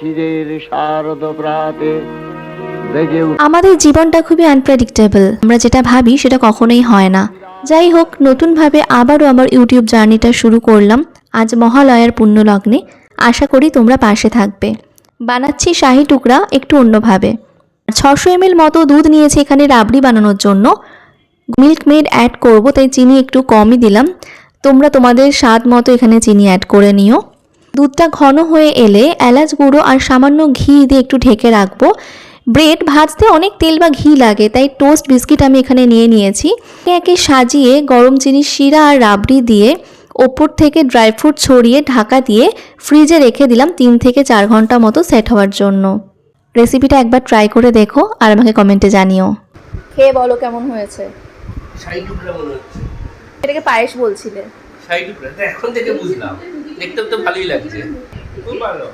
নিশিদের শারদ প্রাতে আমাদের জীবনটা খুবই আনপ্রেডিক্টেবল। আমরা যেটা ভাবি সেটা কখনোই হয় না। যাই হোক, নতুনভাবে আবারও আমার ইউটিউব জার্নিটা শুরু করলাম আজ মহালয়ার পুণ্যলগ্নে। আশা করি তোমরা পাশে থাকবে। বানাচ্ছি শাহি টুকরা একটু অন্যভাবে। 600 ml মতো দুধ নিয়েছি এখানে রাবড়ি বানানোর জন্য। মিল্ক মেড অ্যাড করব, তাই চিনি একটু কমই দিলাম। তোমরা তোমাদের স্বাদ মতো এখানে চিনি অ্যাড করে নিও। দুধটা ঘন হয়ে এলে এলাচ গুঁড়ো আর সামান্য ঘি দিয়ে একটু ঢেকে রাখবো। ব্রেড ভাজতে অনেক তেল বা ঘি লাগে, তাই টোস্ট বিস্কিট আমি এখানে নিয়ে নিয়েছি। একে একে সাজিয়ে গরম চিনির শিরা আর রাবড়ি দিয়ে ওপর থেকে ড্রাই ফ্রুট ছড়িয়ে ঢাকা দিয়ে ফ্রিজে রেখে দিলাম 3 থেকে 4 ঘন্টা মতো সেট হওয়ার জন্য। রেসিপিটা একবার ট্রাই করে দেখো আর আমাকে কমেন্টে জানিও। খেয়ে বলো কেমন হয়েছে। শাহী টুকরা মনে হচ্ছে। এটাকে পায়েস বলছিলে। শাহী টুকরা এখন থেকে বুঝলাম, দেখতেও তো ভালোই লাগছে, খুব ভালো।